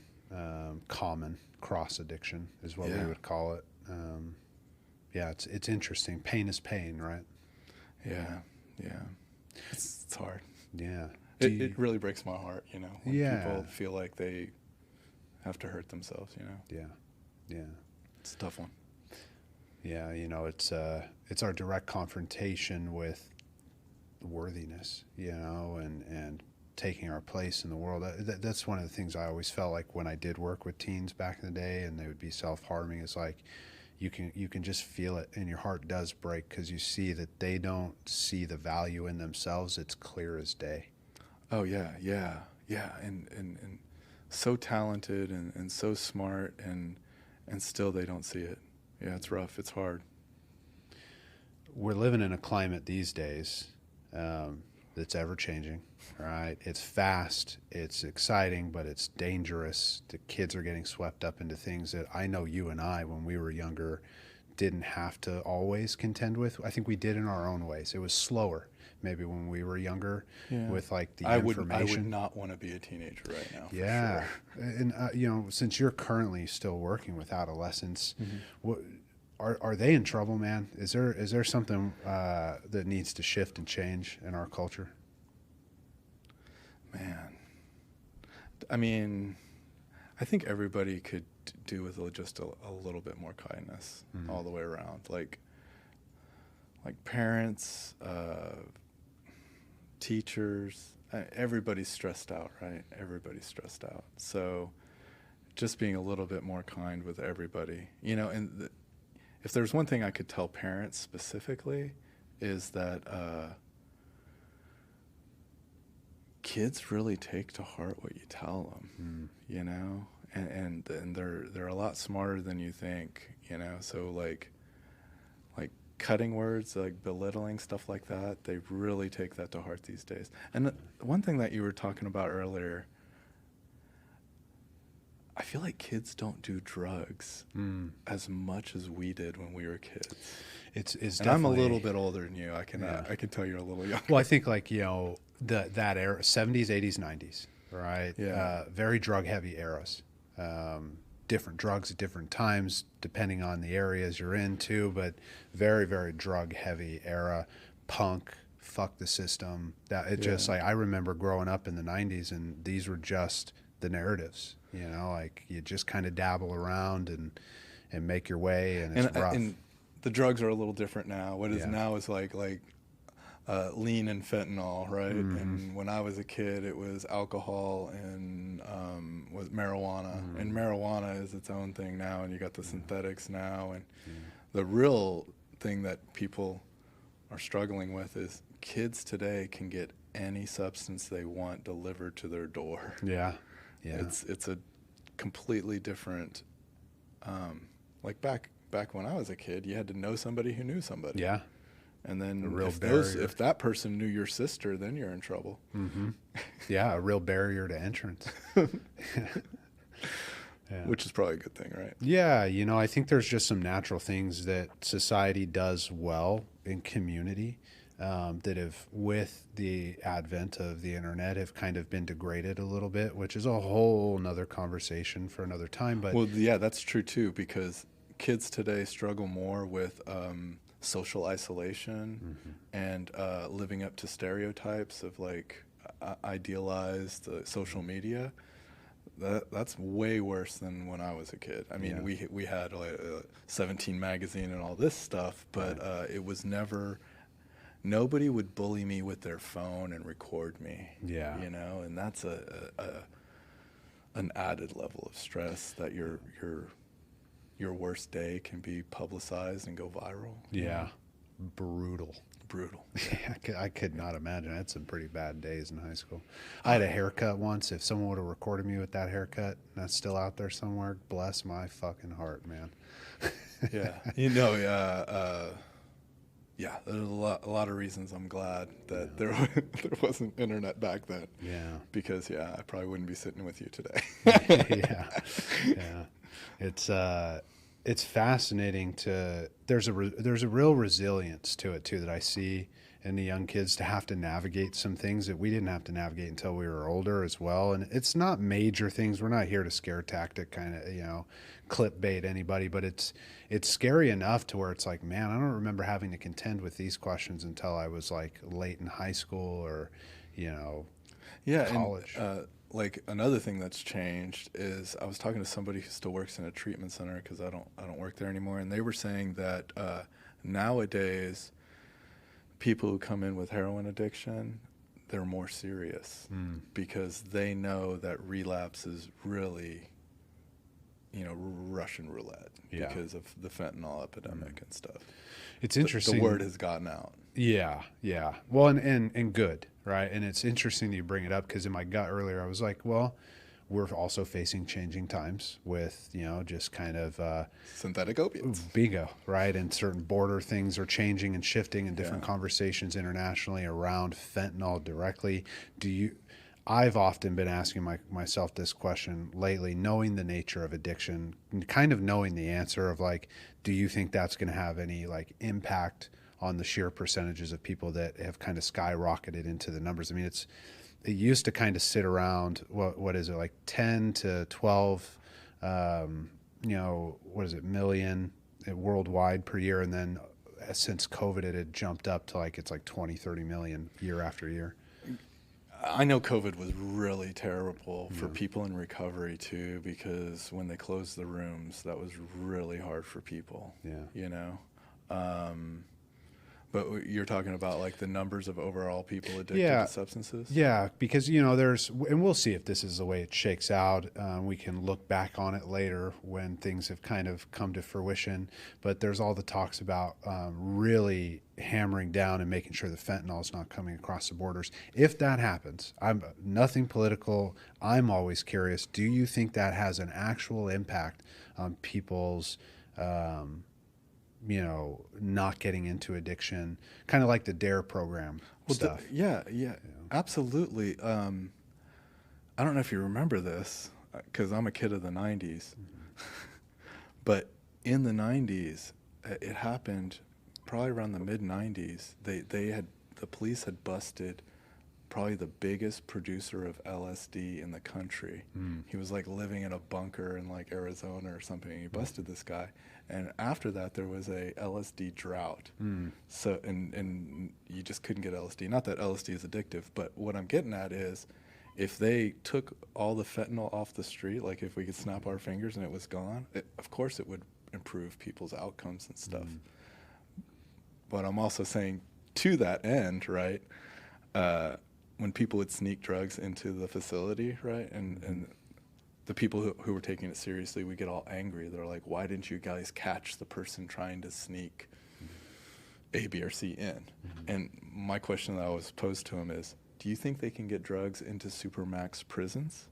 [SPEAKER 1] common cross addiction, is what we would call it. Yeah, it's interesting. Pain is pain, right?
[SPEAKER 2] Yeah. It's hard.
[SPEAKER 1] Yeah.
[SPEAKER 2] It really breaks my heart, you know, when people feel like they have to hurt themselves, you know.
[SPEAKER 1] Yeah.
[SPEAKER 2] It's a tough one.
[SPEAKER 1] Yeah, you know, it's our direct confrontation with worthiness, you know, and taking our place in the world. That's one of the things I always felt like when I did work with teens back in the day, and they would be self-harming. Is like you can just feel it, and your heart does break because you see that they don't see the value in themselves. It's clear as day.
[SPEAKER 2] Oh yeah, and so talented and so smart, and still they don't see it. Yeah, it's rough. It's hard.
[SPEAKER 1] We're living in a climate these days that's ever changing, right? It's fast, it's exciting, but it's dangerous. The kids are getting swept up into things that I know you and I, when we were younger, didn't have to always contend with. I think we did in our own ways. It was slower, maybe when we were younger, with like the information.
[SPEAKER 2] I would not want to be a teenager right now.
[SPEAKER 1] Yeah,
[SPEAKER 2] for sure.
[SPEAKER 1] And you know, since you're currently still working with adolescents, what are they in trouble, man? Is there something that needs to shift and change in our culture?
[SPEAKER 2] Man, I mean, I think everybody could do with just a little bit more kindness all the way around. Like parents, teachers, everybody's stressed out, right? Everybody's stressed out. So just being a little bit more kind with everybody, you know, and if there's one thing I could tell parents specifically is that kids really take to heart what you tell them, you know, and they're a lot smarter than you think, you know. So like cutting words, like belittling, stuff like that, they really take that to heart these days. And one thing that you were talking about earlier, I feel like kids don't do drugs as much as we did when we were kids.
[SPEAKER 1] It's
[SPEAKER 2] and I'm a little bit older than you. I can tell you're a little younger.
[SPEAKER 1] Well, I think like, you know, that era, 70s, 80s, 90s, right?
[SPEAKER 2] Yeah.
[SPEAKER 1] Very drug heavy eras. Different drugs at different times, depending on the areas you're into, but very, very drug heavy era. Punk, fuck the system. That it just like, I remember growing up in the 90s, and these were just the narratives, you know, like you just kind of dabble around and make your way, and it's rough.
[SPEAKER 2] And the drugs are a little different now. What is now is like lean and fentanyl, right? And when I was a kid, it was alcohol and was marijuana. And marijuana is its own thing now, and you got the synthetics now. And the real thing that people are struggling with is kids today can get any substance they want delivered to their door.
[SPEAKER 1] Yeah.
[SPEAKER 2] It's a completely different. Like back when I was a kid, you had to know somebody who knew somebody.
[SPEAKER 1] Yeah.
[SPEAKER 2] And then
[SPEAKER 1] if
[SPEAKER 2] that person knew your sister, then you're in trouble.
[SPEAKER 1] Yeah, a real barrier to entrance. Yeah.
[SPEAKER 2] Which is probably a good thing, right?
[SPEAKER 1] Yeah, you know, I think there's just some natural things that society does well in community that have, with the advent of the internet, have kind of been degraded a little bit, which is a whole nother conversation for another time. But
[SPEAKER 2] well, yeah, that's true too, because kids today struggle more with social isolation and living up to stereotypes of like idealized social media. That's way worse than when I was a kid. I mean, we had like 17 magazine and all this stuff, but it was never. Nobody would bully me with their phone and record me. Yeah, you know, and that's an added level of stress that your worst day can be publicized and go viral.
[SPEAKER 1] Yeah, brutal.
[SPEAKER 2] Yeah.
[SPEAKER 1] I could not imagine. I had some pretty bad days in high school. I had a haircut once. If someone would have recorded me with that haircut, and that's still out there somewhere, bless my fucking heart, man.
[SPEAKER 2] Yeah, you know, yeah, there's a lot of reasons I'm glad that there wasn't internet back then.
[SPEAKER 1] Yeah.
[SPEAKER 2] Because I probably wouldn't be sitting with you today.
[SPEAKER 1] Yeah. It's fascinating there's a real resilience to it too that I see in the young kids, to have to navigate some things that we didn't have to navigate until we were older as well. And it's not major things. We're not here to scare tactic kind of, you know, clickbait anybody, but it's scary enough to where it's like, man, I don't remember having to contend with these questions until I was like late in high school or, you know, college.
[SPEAKER 2] And, like another thing that's changed is I was talking to somebody who still works in a treatment center, because I don't work there anymore, and they were saying that nowadays people who come in with heroin addiction, they're more serious because they know that relapse is really, you know, Russian roulette because of the fentanyl epidemic and stuff.
[SPEAKER 1] It's interesting.
[SPEAKER 2] The word has gotten out.
[SPEAKER 1] Yeah. Well, and good, right? And it's interesting that you bring it up, because in my gut earlier, I was like, well, we're also facing changing times with, you know, just kind of
[SPEAKER 2] synthetic opiates.
[SPEAKER 1] Bingo, right? And certain border things are changing and shifting, and different conversations internationally around fentanyl directly. I've often been asking myself this question lately, knowing the nature of addiction, and kind of knowing the answer of like, do you think that's going to have any like impact on the sheer percentages of people that have kind of skyrocketed into the numbers? I mean, it used to kind of sit around, what is it, like 10 to 12, you know, what is it, million worldwide per year. And then since COVID, it had jumped up to like, it's like 20, 30 million year after year.
[SPEAKER 2] I know COVID was really terrible for people in recovery too, because when they closed the rooms, that was really hard for people.
[SPEAKER 1] Yeah.
[SPEAKER 2] You know, but you're talking about like the numbers of overall people addicted
[SPEAKER 1] Yeah.
[SPEAKER 2] to substances.
[SPEAKER 1] Yeah, because there's, and we'll see if this is the way it shakes out. We can look back on it later when things have kind of come to fruition. But there's all the talks about really hammering down and making sure the fentanyl is not coming across the borders. If that happens, I'm nothing political. I'm always curious. Do you think that has an actual impact on people's not getting into addiction, kind of like the DARE program stuff?
[SPEAKER 2] Yeah, absolutely. I don't know if you remember this, because I'm a kid of the 90s. But in the 90s, it happened probably around the mid-90s. The police had busted probably the biggest producer of LSD in the country. He was like living in a bunker in like Arizona or something. He busted this guy. And after that, there was a LSD drought. So, and you just couldn't get LSD. Not that LSD is addictive, but what I'm getting at is, if they took all the fentanyl off the street, like if we could snap our fingers and it was gone, of course it would improve people's outcomes and stuff. But I'm also saying, to that end, right, when people would sneak drugs into the facility, right, and the people who were taking it seriously would get all angry. They're like, why didn't you guys catch the person trying to sneak A, B, or C in? And my question that I was posed to him is, do you think they can get drugs into supermax prisons?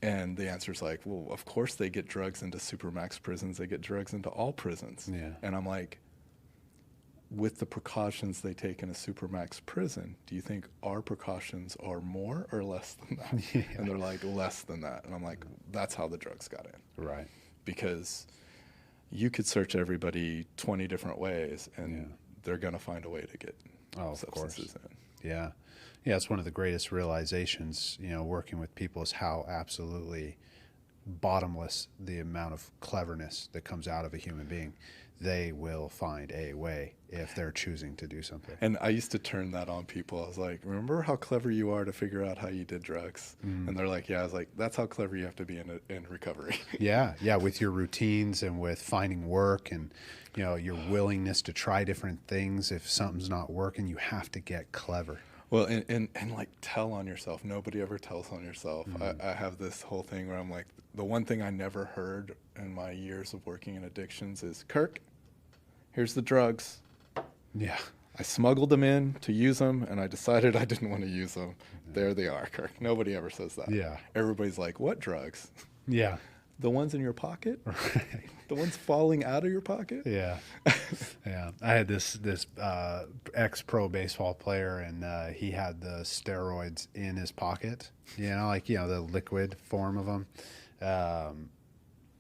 [SPEAKER 2] And the answer is like, well, of course they get drugs into supermax prisons. They get drugs into all prisons. And I'm like, with the precautions they take in a supermax prison, do you think our precautions are more or less than that? And they're like, less than that. And I'm like, that's how the drugs got in.
[SPEAKER 1] Right.
[SPEAKER 2] Because you could search everybody 20 different ways, and they're going to find a way to get substances in.
[SPEAKER 1] Yeah. Yeah, it's one of the greatest realizations, working with people, is how absolutely bottomless the amount of cleverness that comes out of a human being. They will find a way if they're choosing to do something.
[SPEAKER 2] And I used to turn that on people. I was like, remember how clever you are to figure out how you did drugs? And they're like, yeah. I was like, that's how clever you have to be in recovery.
[SPEAKER 1] Yeah, with your routines and with finding work and, your willingness to try different things. If something's not working, you have to get clever.
[SPEAKER 2] Well, and like, tell on yourself. Nobody ever tells on yourself. I have this whole thing where I'm like, the one thing I never heard in my years of working in addictions is, Kirk, here's the drugs.
[SPEAKER 1] Yeah.
[SPEAKER 2] I smuggled them in to use them, and I decided I didn't want to use them. There they are, Kirk. Nobody ever says that.
[SPEAKER 1] Yeah.
[SPEAKER 2] Everybody's like, what drugs?
[SPEAKER 1] Yeah.
[SPEAKER 2] The ones in your pocket? The ones falling out of your pocket?
[SPEAKER 1] Yeah. Yeah. I had this ex-pro baseball player, and he had the steroids in his pocket, the liquid form of them.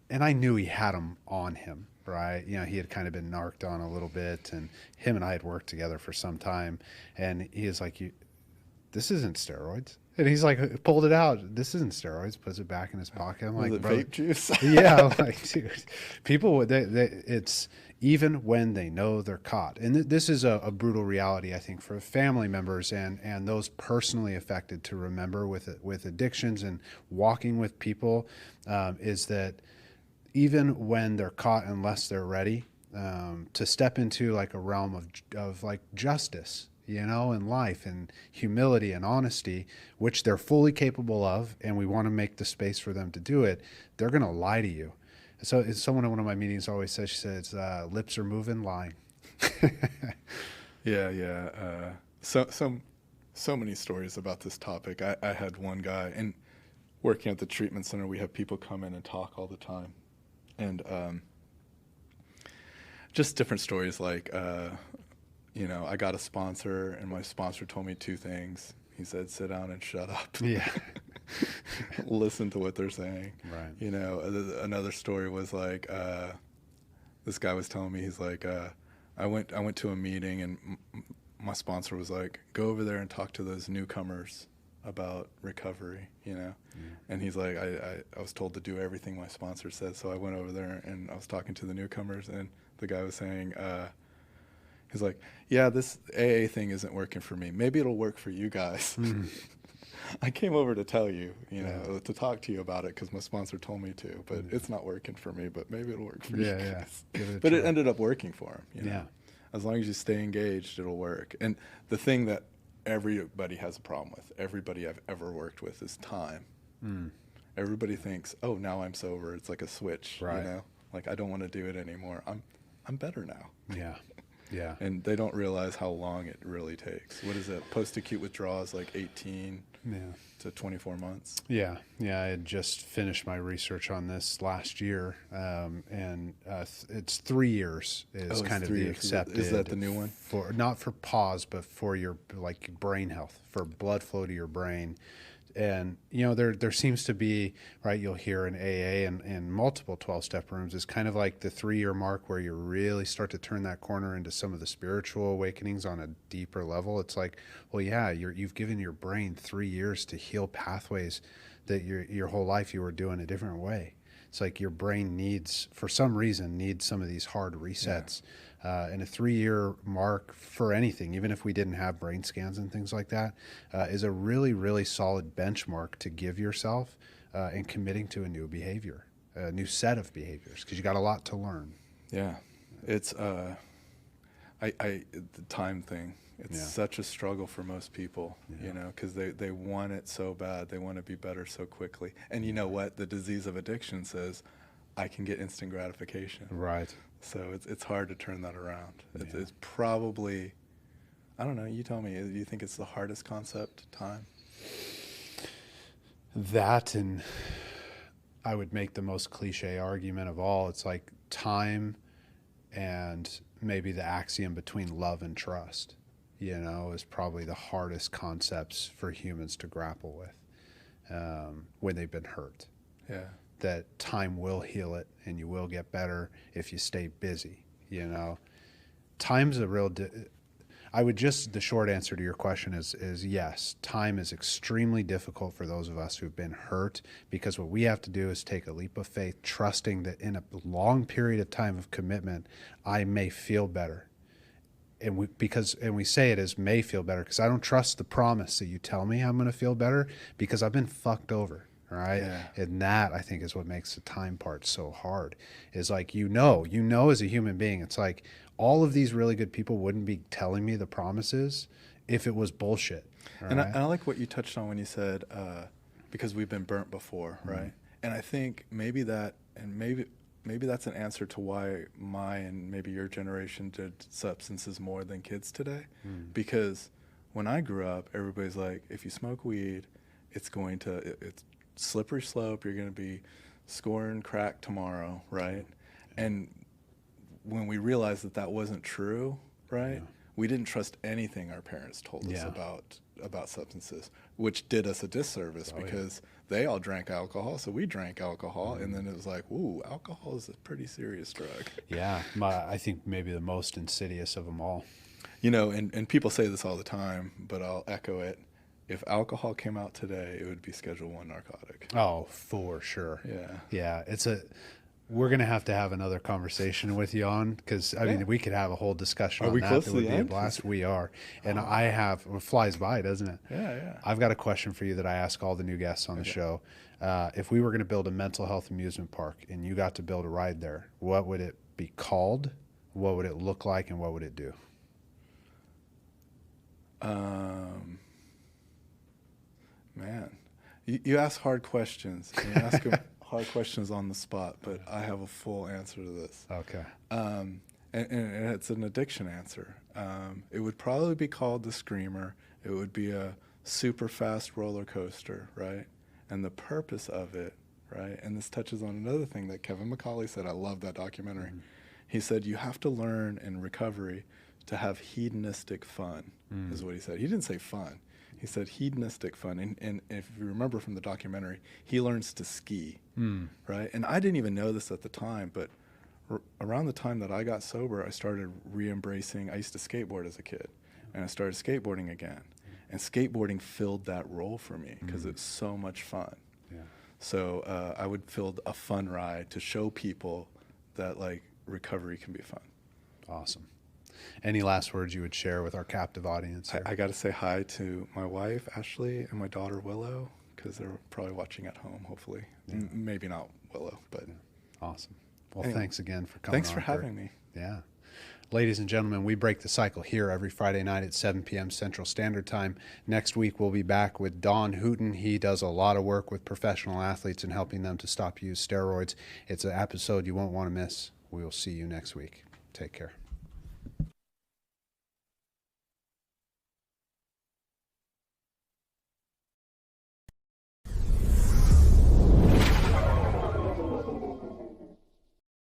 [SPEAKER 1] And I knew he had them on him, right? He had kind of been narked on a little bit, and him and I had worked together for some time. And he was like, this isn't steroids. And he's like, pulled it out. This isn't steroids. Puts it back in his pocket. I'm like,
[SPEAKER 2] vape juice?
[SPEAKER 1] Yeah. I'm like, dude, people, it's even when they know they're caught. And this is a brutal reality, I think, for family members and those personally affected to remember with addictions and walking with people, is that even when they're caught, unless they're ready, to step into like a realm of like justice, in life, and humility and honesty, which they're fully capable of, and we want to make the space for them to do it, they're going to lie to you. So someone in one of my meetings always says, she says, lips are moving, lying.
[SPEAKER 2] Yeah. So many stories about this topic. I had one guy, and working at the treatment center, we have people come in and talk all the time. And just different stories like, I got a sponsor, and my sponsor told me two things. He said, sit down and shut up.
[SPEAKER 1] Yeah.
[SPEAKER 2] Listen to what they're saying.
[SPEAKER 1] Right.
[SPEAKER 2] Another story was like, this guy was telling me, he's like, I went to a meeting, and my sponsor was like, go over there and talk to those newcomers about recovery, And he's like, I was told to do everything my sponsor said. So I went over there, and I was talking to the newcomers, and the guy was saying, he's like, yeah, this AA thing isn't working for me. Maybe it'll work for you guys. I came over to tell you, to talk to you about it because my sponsor told me to, but it's not working for me, but maybe it'll work for you guys.
[SPEAKER 1] Give it a
[SPEAKER 2] But
[SPEAKER 1] try.
[SPEAKER 2] it ended up working for him.
[SPEAKER 1] Yeah.
[SPEAKER 2] As long as you stay engaged, it'll work. And the thing that everybody has a problem with, everybody I've ever worked with, is time. Everybody thinks, oh, now I'm sober. It's like a switch,
[SPEAKER 1] Right.
[SPEAKER 2] Like I don't want to do it anymore. I'm better now.
[SPEAKER 1] Yeah. Yeah.
[SPEAKER 2] And they don't realize how long it really takes. What is it? Post-acute withdrawals, like 18 to 24 months.
[SPEAKER 1] Yeah. Yeah. I had just finished my research on this last year. And it's 3 years is kind of
[SPEAKER 2] 3
[SPEAKER 1] the
[SPEAKER 2] years.
[SPEAKER 1] accepted.
[SPEAKER 2] Is that the new one?
[SPEAKER 1] Not for pause, but for your brain health, for blood flow to your brain. And, there seems to be, right, you'll hear in AA and multiple 12-step rooms is kind of like the 3-year mark where you really start to turn that corner into some of the spiritual awakenings on a deeper level. It's like, well, yeah, you've given your brain 3 years to heal pathways that your whole life you were doing a different way. It's like your brain for some reason, needs some of these hard resets. And a 3-year mark for anything, even if we didn't have brain scans and things like that, is a really, really solid benchmark to give yourself in committing to a new behavior, a new set of behaviors, because you got a lot to learn.
[SPEAKER 2] Yeah. It's the time thing. It's such a struggle for most people, because they want it so bad. They want to be better so quickly. And you know what? The disease of addiction says, I can get instant gratification.
[SPEAKER 1] Right.
[SPEAKER 2] So it's hard to turn that around. It's probably, I don't know, you tell me, do you think it's the hardest concept, time?
[SPEAKER 1] That, and I would make the most cliche argument of all. It's like time and maybe the axiom between love and trust, is probably the hardest concepts for humans to grapple with when they've been hurt.
[SPEAKER 2] Yeah.
[SPEAKER 1] That time will heal it and you will get better if you stay busy. Time's a real the short answer to your question is yes, time is extremely difficult for those of us who've been hurt, because what we have to do is take a leap of faith, trusting that in a long period of time of commitment, I may feel better. And we say it as may feel better because I don't trust the promise that you tell me I'm going to feel better, because I've been fucked over. Right.
[SPEAKER 2] Yeah.
[SPEAKER 1] And that, I think, is what makes the time part so hard, is like, as a human being, it's like all of these really good people wouldn't be telling me the promises if it was bullshit.
[SPEAKER 2] And I like what you touched on when you said, because we've been burnt before. Right. And I think maybe that's an answer to why my and maybe your generation did substances more than kids today. Because when I grew up, everybody's like, if you smoke weed, it's slippery slope, you're going to be scoring crack tomorrow, right? And when we realized that wasn't true, right, we didn't trust anything our parents told us about substances, which did us a disservice because they all drank alcohol, so we drank alcohol, and then it was like, ooh, alcohol is a pretty serious drug.
[SPEAKER 1] Yeah, I think maybe the most insidious of them all.
[SPEAKER 2] And people say this all the time, but I'll echo it. If alcohol came out today, it would be Schedule I narcotic.
[SPEAKER 1] Oh, for sure.
[SPEAKER 2] Yeah.
[SPEAKER 1] Yeah. We're going to have another conversation with you on, because I mean, we could have a whole discussion on that.
[SPEAKER 2] Close
[SPEAKER 1] It
[SPEAKER 2] to
[SPEAKER 1] would
[SPEAKER 2] the
[SPEAKER 1] be a
[SPEAKER 2] end?
[SPEAKER 1] blast. We are. And it flies by, doesn't it?
[SPEAKER 2] Yeah.
[SPEAKER 1] I've got a question for you that I ask all the new guests on the show. If we were going to build a mental health amusement park and you got to build a ride there, what would it be called? What would it look like? And what would it do?
[SPEAKER 2] Man, you ask hard questions. You ask hard questions on the spot, but I have a full answer to this.
[SPEAKER 1] Okay.
[SPEAKER 2] And it's an addiction answer. It would probably be called the Screamer. It would be a super fast roller coaster, right? And the purpose of it, right? And this touches on another thing that Kevin McCauley said. I love that documentary. He said, you have to learn in recovery to have hedonistic fun, is what he said. He didn't say fun. He said hedonistic fun. And if you remember from the documentary, he learns to ski, right? And I didn't even know this at the time, but around the time that I got sober, I started re-embracing. I used to skateboard as a kid, and I started skateboarding again. And skateboarding filled that role for me because it's so much fun.
[SPEAKER 1] Yeah.
[SPEAKER 2] So I would fill a fun ride to show people that, like, recovery can be fun.
[SPEAKER 1] Awesome. Any last words you would share with our captive audience here?
[SPEAKER 2] I got to say hi to my wife, Ashley, and my daughter, Willow, because they're probably watching at home, hopefully.
[SPEAKER 1] Yeah.
[SPEAKER 2] Maybe not Willow, but.
[SPEAKER 1] Yeah. Awesome. Well,
[SPEAKER 2] Anyway,
[SPEAKER 1] thanks again for coming
[SPEAKER 2] thanks
[SPEAKER 1] on,
[SPEAKER 2] for
[SPEAKER 1] Kirk.
[SPEAKER 2] having me.
[SPEAKER 1] Yeah. Ladies and gentlemen, we break the cycle here every Friday night at 7 p.m. Central Standard Time. Next week, we'll be back with Don Hooten. He does a lot of work with professional athletes and helping them to stop use steroids. It's an episode you won't want to miss. We will see you next week. Take care.